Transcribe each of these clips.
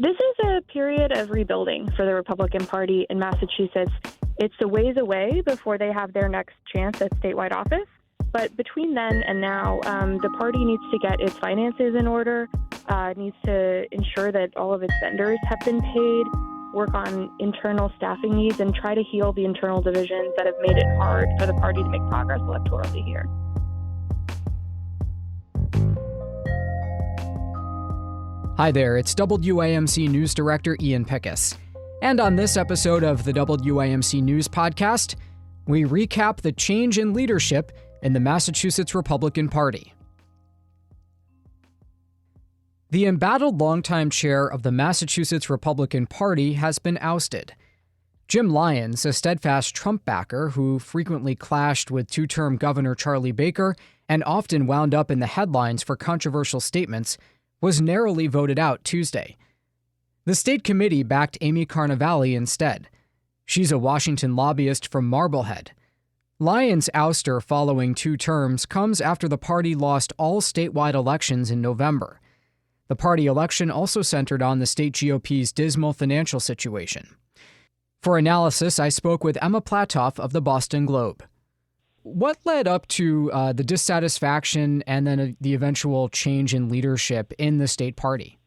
This is a period of rebuilding for the Republican Party in Massachusetts. It's a ways away before they have their next chance at statewide office. But between then and now, the party needs to get its finances in order, needs to ensure that all of its vendors have been paid, work on internal staffing needs, and try to heal the internal divisions that have made it hard for the party to make progress electorally here. Hi there, it's WAMC News Director Ian Pickus. And on this episode of the WAMC News Podcast, we recap the change in leadership in the Massachusetts Republican Party. The embattled longtime chair of the Massachusetts Republican Party has been ousted. Jim Lyons, a steadfast Trump backer who frequently clashed with two-term Governor Charlie Baker and often wound up in the headlines for controversial statements, was narrowly voted out Tuesday. The state committee backed Amy Carnevale instead. She's a Washington lobbyist from Marblehead. Lyons' ouster following 2 terms comes after the party lost all statewide elections in November. The party election also centered on the state GOP's dismal financial situation. For analysis, I spoke with Emma Platoff of the Boston Globe. What led up to the dissatisfaction and then the eventual change in leadership in the state party?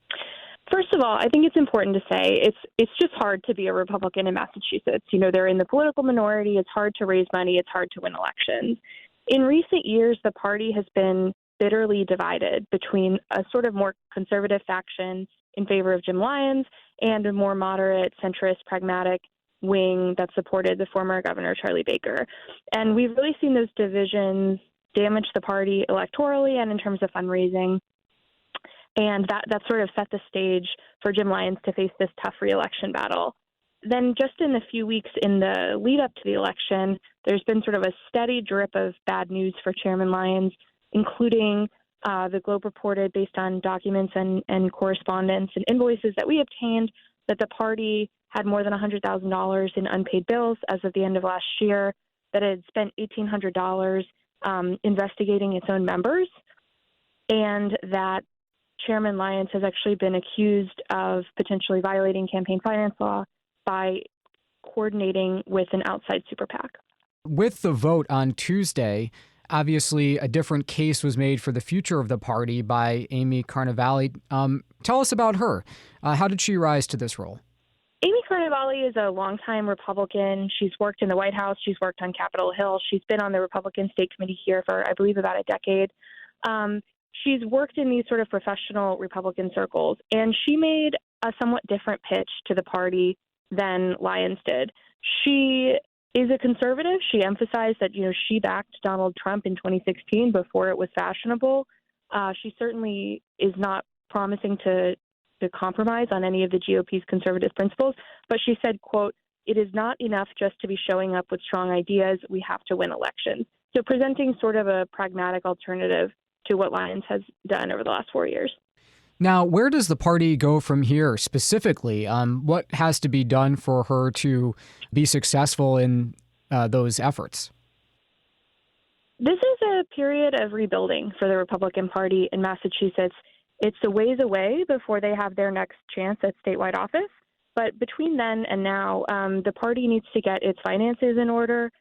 First of all, I think it's important to say it's just hard to be a Republican in Massachusetts. You know, they're in the political minority. It's hard to raise money. It's hard to win elections. In recent years, the party has been bitterly divided between a sort of more conservative faction in favor of Jim Lyons and a more moderate, centrist, pragmatic wing that supported the former Governor Charlie Baker. And we've really seen those divisions damage the party electorally and in terms of fundraising. And that sort of set the stage for Jim Lyons to face this tough re-election battle. Then just in the few weeks in the lead up to the election, there's been sort of a steady drip of bad news for Chairman Lyons, including the Globe reported based on documents and correspondence and invoices that we obtained that the party had more than $100,000 in unpaid bills as of the end of last year, that it had spent $1,800 investigating its own members, and that Chairman Lyons has actually been accused of potentially violating campaign finance law by coordinating with an outside super PAC. With the vote on Tuesday, obviously a different case was made for the future of the party by Amy Carnevale. Tell us about her. How did she rise to this role? Amy Carnevale is a longtime Republican. She's worked in the White House. She's worked on Capitol Hill. She's been on the Republican State Committee here for, I believe, about a decade. She's worked in these sort of professional Republican circles, and she made a somewhat different pitch to the party than Lyons did. She is a conservative. She emphasized that, she backed Donald Trump in 2016 before it was fashionable. She certainly is not promising to compromise on any of the GOP's conservative principles, but she said, quote, "It is not enough just to be showing up with strong ideas. We have to win elections." So presenting sort of a pragmatic alternative to what Lyons has done over the last 4 years. Now, where does the party go from here specifically? What has to be done for her to be successful in those efforts? This is a period of rebuilding for the Republican Party in Massachusetts. It's a ways away before they have their next chance at statewide office. But between then and now, the party needs to get its finances in order,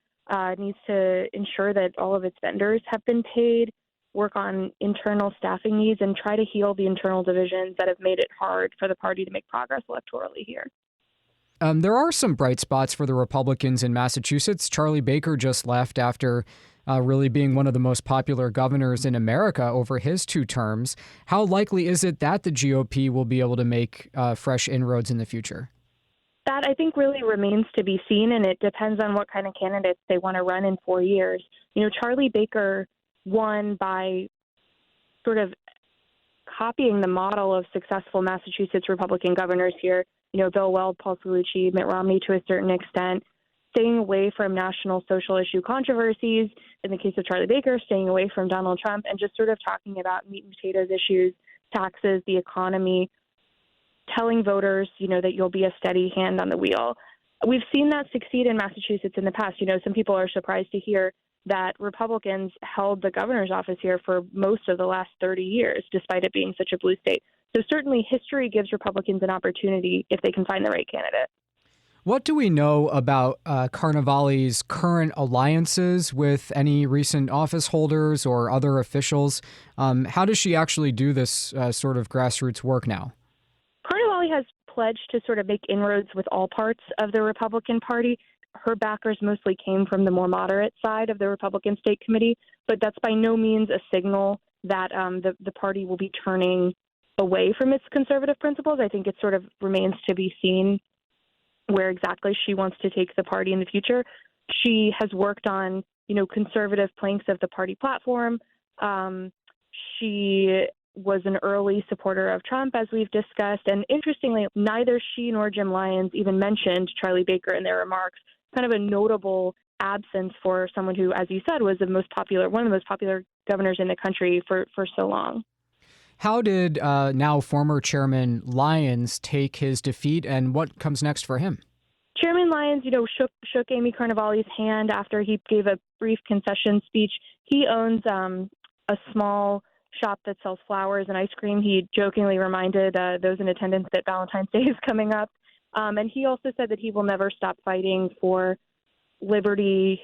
needs to ensure that all of its vendors have been paid, work on internal staffing needs, and try to heal the internal divisions that have made it hard for the party to make progress electorally here. There are some bright spots for the Republicans in Massachusetts. Charlie Baker just left after really being one of the most popular governors in America over his 2 terms. How likely is it that the GOP will be able to make fresh inroads in the future? That, I think, really remains to be seen, and it depends on what kind of candidates they want to run in 4 years. Charlie Baker won by sort of copying the model of successful Massachusetts Republican governors here, Bill Weld, Paul Cellucci, Mitt Romney to a certain extent, staying away from national social issue controversies. In the case of Charlie Baker, staying away from Donald Trump and just sort of talking about meat and potatoes issues, taxes, the economy, telling voters, that you'll be a steady hand on the wheel. We've seen that succeed in Massachusetts in the past. Some people are surprised to hear that Republicans held the governor's office here for most of the last 30 years, despite it being such a blue state. So certainly history gives Republicans an opportunity if they can find the right candidate. What do we know about Carnevale's current alliances with any recent office holders or other officials? How does she actually do this sort of grassroots work now? Carnevale has pledged to sort of make inroads with all parts of the Republican Party. Her backers mostly came from the more moderate side of the Republican State Committee, but that's by no means a signal that the party will be turning away from its conservative principles. I think it sort of remains to be seen where exactly she wants to take the party in the future. She has worked on, conservative planks of the party platform. She was an early supporter of Trump, as we've discussed. And interestingly, neither she nor Jim Lyons even mentioned Charlie Baker in their remarks, kind of a notable absence for someone who, as you said, was one of the most popular governors in the country for so long. How did now former Chairman Lyons take his defeat, and what comes next for him? Chairman Lyons, shook Amy Carnevale's hand after he gave a brief concession speech. He owns a small shop that sells flowers and ice cream. He jokingly reminded those in attendance that Valentine's Day is coming up. And he also said that he will never stop fighting for liberty,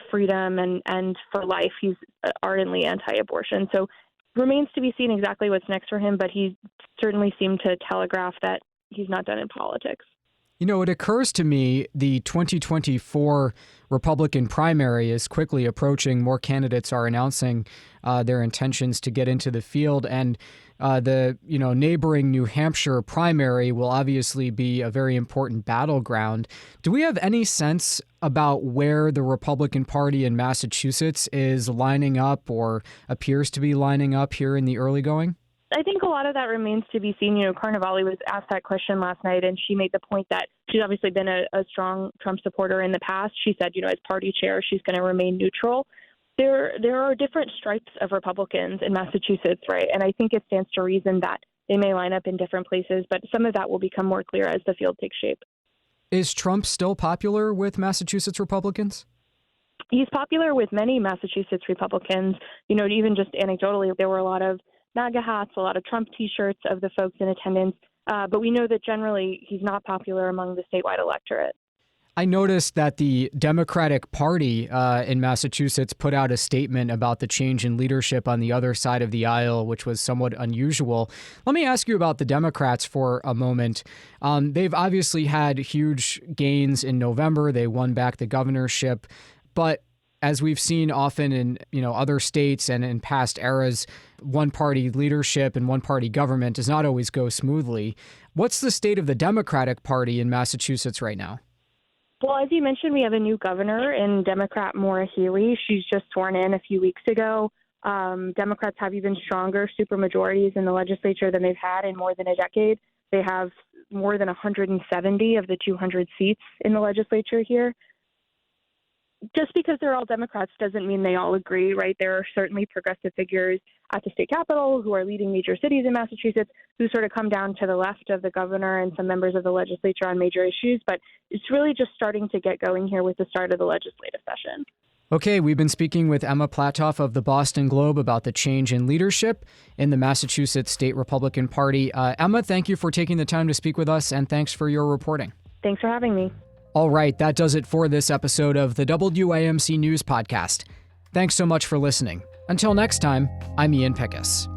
freedom, and for life. He's ardently anti-abortion. So remains to be seen exactly what's next for him, but he certainly seemed to telegraph that he's not done in politics. It occurs to me the 2024 Republican primary is quickly approaching. More candidates are announcing their intentions to get into the field. And the neighboring New Hampshire primary will obviously be a very important battleground. Do we have any sense about where the Republican Party in Massachusetts is lining up or appears to be lining up here in the early going? I think a lot of that remains to be seen. Carnevale was asked that question last night, and she made the point that she's obviously been a strong Trump supporter in the past. She said, as party chair, she's going to remain neutral. There are different stripes of Republicans in Massachusetts, right? And I think it stands to reason that they may line up in different places, but some of that will become more clear as the field takes shape. Is Trump still popular with Massachusetts Republicans? He's popular with many Massachusetts Republicans. Even just anecdotally, there were a lot of MAGA hats, a lot of Trump T-shirts of the folks in attendance. But we know that generally he's not popular among the statewide electorate. I noticed that the Democratic Party in Massachusetts put out a statement about the change in leadership on the other side of the aisle, which was somewhat unusual. Let me ask you about the Democrats for a moment. They've obviously had huge gains in November. They won back the governorship. But as we've seen often in other states and in past eras, one-party leadership and one-party government does not always go smoothly. What's the state of the Democratic Party in Massachusetts right now? Well, as you mentioned, we have a new governor in Democrat Maura Healey. She's just sworn in a few weeks ago. Democrats have even stronger supermajorities in the legislature than they've had in more than a decade. They have more than 170 of the 200 seats in the legislature here. Just because they're all Democrats doesn't mean they all agree, right? There are certainly progressive figures at the state capitol who are leading major cities in Massachusetts who sort of come down to the left of the governor and some members of the legislature on major issues. But it's really just starting to get going here with the start of the legislative session. Okay, we've been speaking with Emma Platoff of the Boston Globe about the change in leadership in the Massachusetts State Republican Party. Emma, thank you for taking the time to speak with us, and thanks for your reporting. Thanks for having me. All right, that does it for this episode of the WAMC News Podcast. Thanks so much for listening. Until next time, I'm Ian Pickus.